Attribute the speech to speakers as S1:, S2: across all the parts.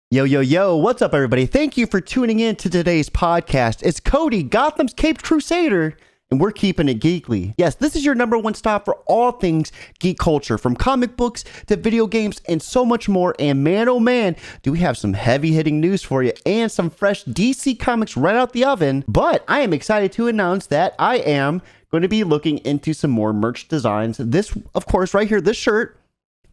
S1: Yo, yo, yo, what's up, everybody? Thank you for tuning in to today's podcast. It's Cody, Gotham's Caped Crusader, and we're keeping it geekly. Yes, this is your number one stop for all things geek culture, from comic books to video games and so much more. And man, oh man, do we have some heavy-hitting news for you and some fresh DC comics right out the oven. But I am excited to announce that I am going to be looking into some more merch designs. This, of course, right here, this shirt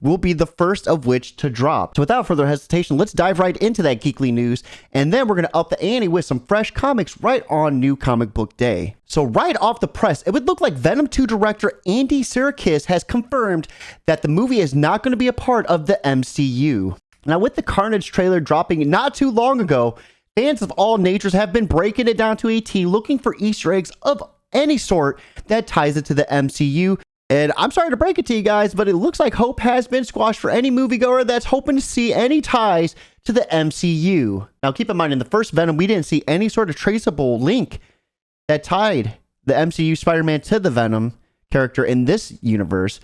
S1: will be the first of which to drop. So without further hesitation, let's dive right into that geekly news, and then we're going to up the ante with some fresh comics right on New Comic Book Day. So right off the press, it would look like Venom 2 director Andy Serkis has confirmed that the movie is not going to be a part of the MCU. Now, with the Carnage trailer dropping not too long ago, fans of all natures have been breaking it down to a T, looking for Easter eggs of any sort that ties it to the MCU. And I'm sorry to break it to you guys, but it looks like hope has been squashed for any moviegoer that's hoping to see any ties to the MCU. Now, keep in mind, in the first Venom, we didn't see any sort of traceable link that tied the MCU Spider-Man to the Venom character in this universe.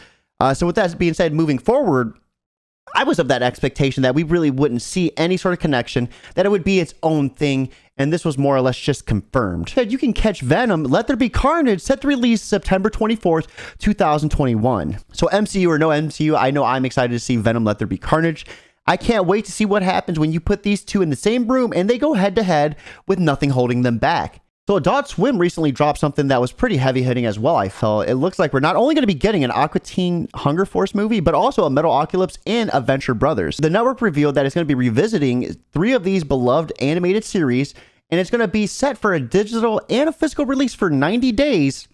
S1: So with that being said, moving forward, I was of that expectation that we really wouldn't see any sort of connection, that it would be its own thing, and this was more or less just confirmed. You can catch Venom, Let There Be Carnage, set to release September 24th, 2021. So MCU or no MCU, I know I'm excited to see Venom, Let There Be Carnage. I can't wait to see what happens when you put these two in the same room and they go head to head with nothing holding them back. So Adult Swim recently dropped something that was pretty heavy hitting as well, I felt. It looks like we're not only going to be getting an Aqua Teen Hunger Force movie, but also a Metalocalypse and Adventure Brothers. The network revealed that it's going to be revisiting 3 of these beloved animated series, and it's going to be set for a digital and a physical release for 90 days,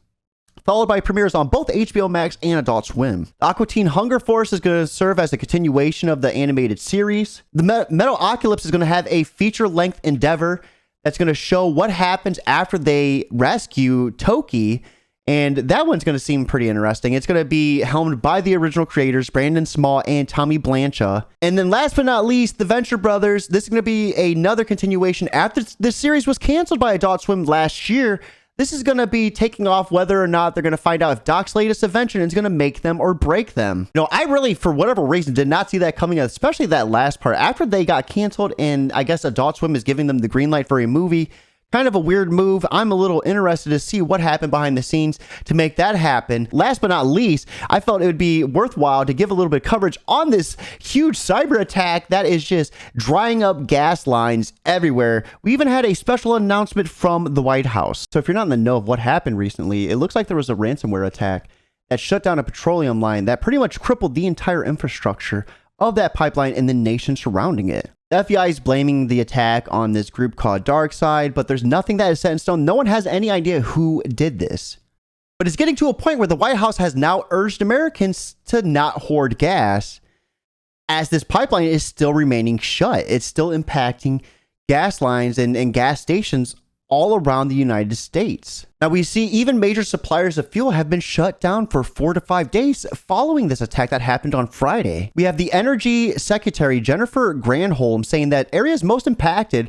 S1: followed by premieres on both HBO Max and Adult Swim. Aqua Teen Hunger Force is going to serve as a continuation of the animated series. The Metalocalypse is going to have a feature-length endeavor that's going to show what happens after they rescue Toki, and that one's going to seem pretty interesting. It's going to be helmed by the original creators, Brandon Small and Tommy Blancha. And then last but not least, the Venture Brothers. This is going to be another continuation after this series was canceled by Adult Swim last year. This is going to be taking off whether or not they're going to find out if Doc's latest invention is going to make them or break them. You know, I really, for whatever reason, did not see that coming, especially that last part. After they got canceled and I guess Adult Swim is giving them the green light for a movie, kind of a weird move. I'm a little interested to see what happened behind the scenes to make that happen. Last but not least, I felt it would be worthwhile to give a little bit of coverage on this huge cyber attack that is just drying up gas lines everywhere. We even had a special announcement from the White House. So if you're not in the know of what happened recently, it looks like there was a ransomware attack that shut down a petroleum line that pretty much crippled the entire infrastructure of that pipeline and the nation surrounding it. The FBI is blaming the attack on this group called DarkSide, but there's nothing that is set in stone. No one has any idea who did this. But it's getting to a point where the White House has now urged Americans to not hoard gas, as this pipeline is still remaining shut. It's still impacting gas lines and gas stations all around the United States. Now, we see even major suppliers of fuel have been shut down for 4 to 5 days following this attack that happened on Friday. We have the Energy Secretary, Jennifer Granholm, saying that areas most impacted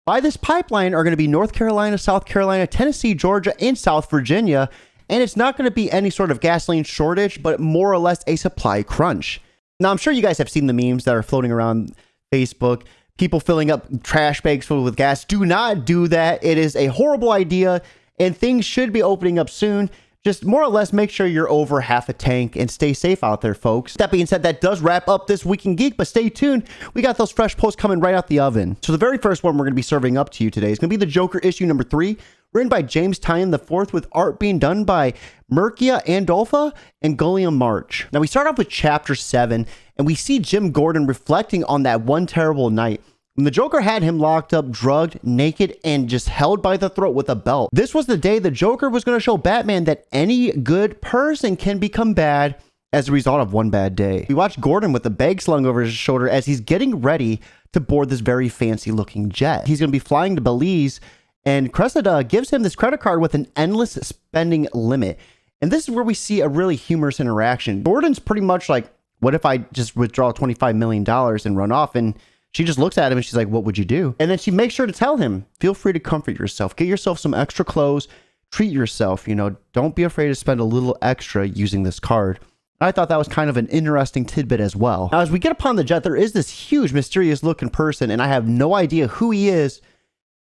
S1: by this pipeline are going to be North Carolina, South Carolina, Tennessee, Georgia, and South Virginia. And it's not going to be any sort of gasoline shortage, but more or less a supply crunch. Now, I'm sure you guys have seen the memes that are floating around Facebook. People filling up trash bags filled with gas. Do not do that. It is a horrible idea, and things should be opening up soon. Just more or less make sure you're over half a tank and stay safe out there, folks. That being said, that does wrap up this Week in Geek, but stay tuned. We got those fresh posts coming right out the oven. So the very first one we're going to be serving up to you today is going to be the Joker issue number 3, written by James Tynion IV, with art being done by Murkia Andolfa and Gulliam March. Now, we start off with chapter 7, and we see Jim Gordon reflecting on that one terrible night when the Joker had him locked up, drugged, naked, and just held by the throat with a belt. This was the day the Joker was going to show Batman that any good person can become bad as a result of one bad day. We watch Gordon with a bag slung over his shoulder as he's getting ready to board this very fancy looking jet. He's going to be flying to Belize, and Cressida gives him this credit card with an endless spending limit. And this is where we see a really humorous interaction. Gordon's pretty much like, what if I just withdraw $25 million and run off? And she just looks at him and she's like, what would you do? And then she makes sure to tell him, feel free to comfort yourself. Get yourself some extra clothes. Treat yourself. You know, don't be afraid to spend a little extra using this card. I thought that was kind of an interesting tidbit as well. Now, as we get upon the jet, there is this huge, mysterious looking person, and I have no idea who he is,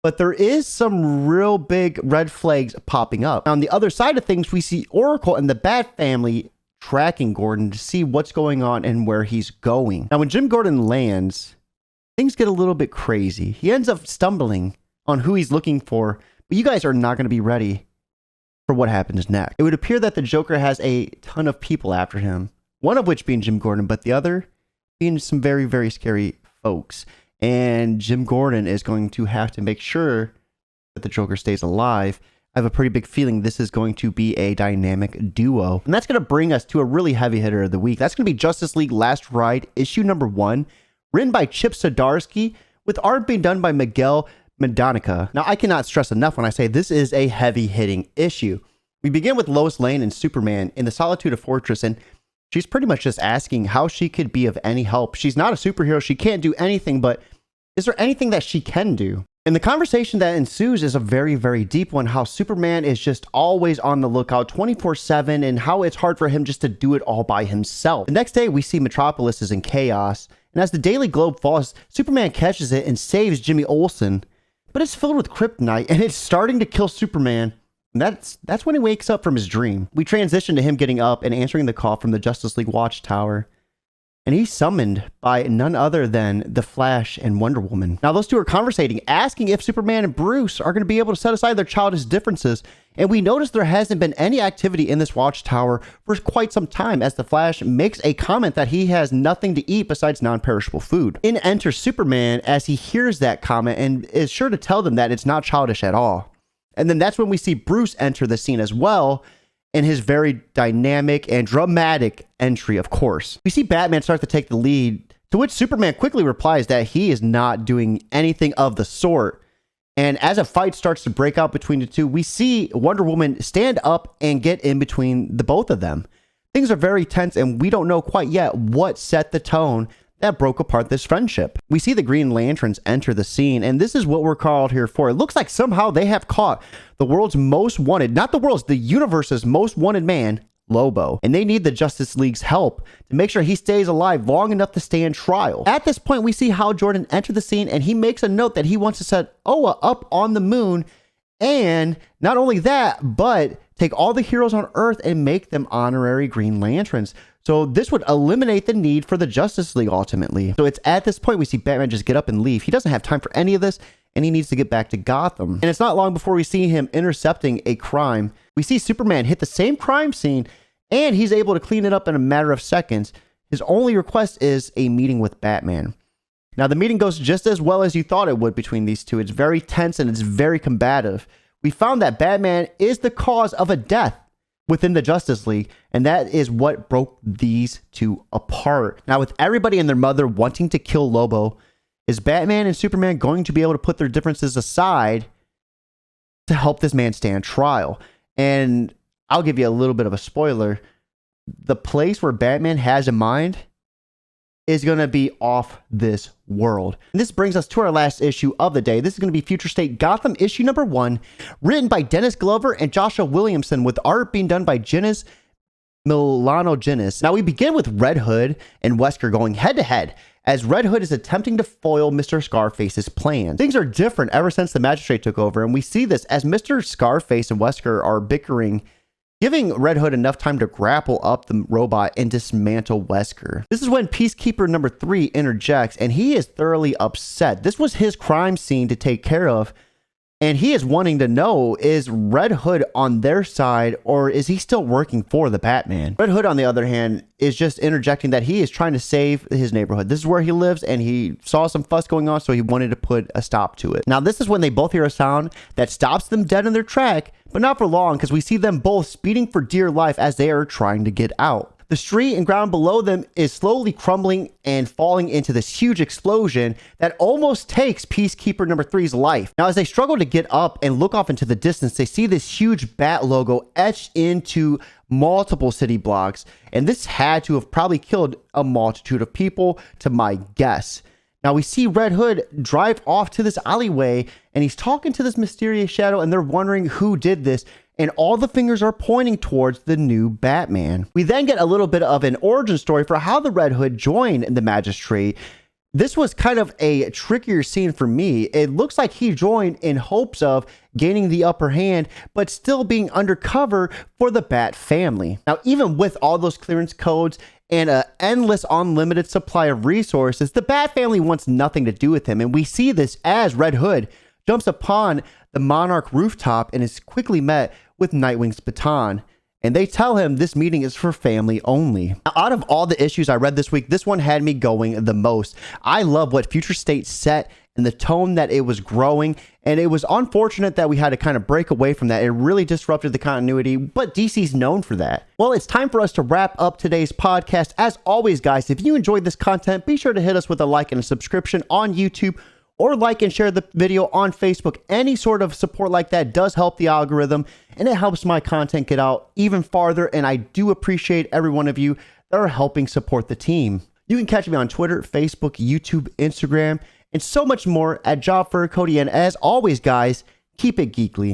S1: but there is some real big red flags popping up. On the other side of things, we see Oracle and the Bat family tracking Gordon to see what's going on and where he's going. Now, when Jim Gordon lands, things get a little bit crazy. He ends up stumbling on who he's looking for, but you guys are not going to be ready for what happens next. It would appear that the Joker has a ton of people after him, one of which being Jim Gordon, but the other being some very, very scary folks. And Jim Gordon is going to have to make sure that the Joker stays alive. I have a pretty big feeling this is going to be a dynamic duo. And that's going to bring us to a really heavy hitter of the week. That's going to be Justice League Last Ride, issue number 1, written by Chip Zdarsky, with art being done by Miguel Mendonica. Now, I cannot stress enough when I say this is a heavy-hitting issue. We begin with Lois Lane and Superman in the Solitude of Fortress, and she's pretty much just asking how she could be of any help. She's not a superhero. She can't do anything, but is there anything that she can do? And the conversation that ensues is a very, very deep one, how Superman is just always on the lookout 24/7 and how it's hard for him just to do it all by himself. The next day, we see Metropolis is in chaos, and as the Daily Globe falls, Superman catches it and saves Jimmy Olsen, but it's filled with kryptonite and it's starting to kill Superman. And that's when he wakes up from his dream. We transition to him getting up and answering the call from the Justice League Watchtower. And he's summoned by none other than the Flash and Wonder Woman. Now, those two are conversating, asking if Superman and Bruce are going to be able to set aside their childish differences. And we notice there hasn't been any activity in this Watchtower for quite some time, as the Flash makes a comment that he has nothing to eat besides non-perishable food. In enters Superman as he hears that comment and is sure to tell them that it's not childish at all. And then that's when we see Bruce enter the scene as well, in his very dynamic and dramatic entry, of course. We see Batman start to take the lead, to which Superman quickly replies that he is not doing anything of the sort. And as a fight starts to break out between the two, we see Wonder Woman stand up and get in between the both of them. Things are very tense, and we don't know quite yet what set the tone that broke apart this friendship. We see the Green Lanterns enter the scene, and this is what we're called here for. It looks like somehow they have caught the world's most wanted, not the world's, the universe's most wanted man, Lobo. And they need the Justice League's help to make sure he stays alive long enough to stand trial. At this point, we see Hal Jordan enter the scene, and he makes a note that he wants to set Oa up on the moon, and not only that, but take all the heroes on Earth and make them honorary Green Lanterns. So this would eliminate the need for the Justice League ultimately. So it's at this point we see Batman just get up and leave. He doesn't have time for any of this, and he needs to get back to Gotham. And it's not long before we see him intercepting a crime. We see Superman hit the same crime scene, and he's able to clean it up in a matter of seconds. His only request is a meeting with Batman. Now, the meeting goes just as well as you thought it would between these two. It's very tense and it's very combative. We found that Batman is the cause of a death within the Justice League, and that is what broke these two apart. Now, with everybody and their mother wanting to kill Lobo, is Batman and Superman going to be able to put their differences aside to help this man stand trial? And I'll give you a little bit of a spoiler. The place where Batman has in mind is going to be off this world. And this brings us to our last issue of the day. This is going to be Future State Gotham issue number 1, written by Dennis Glover and Joshua Williamson, with art being done by Ginnis Milano-Ginnis. Now we begin with Red Hood and Wesker going head to head, as Red Hood is attempting to foil Mr. Scarface's plans. Things are different ever since the magistrate took over, and we see this as Mr. Scarface and Wesker are bickering, giving Red Hood enough time to grapple up the robot and dismantle Wesker. This is when Peacekeeper number 3 interjects, and he is thoroughly upset. This was his crime scene to take care of, and he is wanting to know, is Red Hood on their side, or is he still working for the Batman? Red Hood, on the other hand, is just interjecting that he is trying to save his neighborhood. This is where he lives, and he saw some fuss going on, so he wanted to put a stop to it. Now, this is when they both hear a sound that stops them dead in their track, but not for long, because we see them both speeding for dear life as they are trying to get out. The street and ground below them is slowly crumbling and falling into this huge explosion that almost takes Peacekeeper number 3's life. Now, as they struggle to get up and look off into the distance, they see this huge bat logo etched into multiple city blocks, and this had to have probably killed a multitude of people, to my guess. Now we see Red Hood drive off to this alleyway, and he's talking to this mysterious shadow, and they're wondering who did this. and all the fingers are pointing towards the new Batman. We then get a little bit of an origin story for how the Red Hood joined the Magistrate. This was kind of a trickier scene for me. It looks like he joined in hopes of gaining the upper hand, but still being undercover for the Bat family. Now, even with all those clearance codes and an endless unlimited supply of resources, the Bat family wants nothing to do with him. And we see this as Red Hood jumps upon the Monarch rooftop and is quickly met with Nightwing's baton. And they tell him this meeting is for family only. Now, out of all the issues I read this week, this one had me going the most. I love what Future State set and the tone that it was growing. And it was unfortunate that we had to kind of break away from that. It really disrupted the continuity, but DC's known for that. Well, it's time for us to wrap up today's podcast. As always, guys, if you enjoyed this content, be sure to hit us with a like and a subscription on YouTube, or like and share the video on Facebook. Any sort of support like that does help the algorithm, and it helps my content get out even farther, and I do appreciate every one of you that are helping support the team. You can catch me on Twitter, Facebook, YouTube, Instagram, and so much more at Job for Cody. And as always, guys, keep it geekly.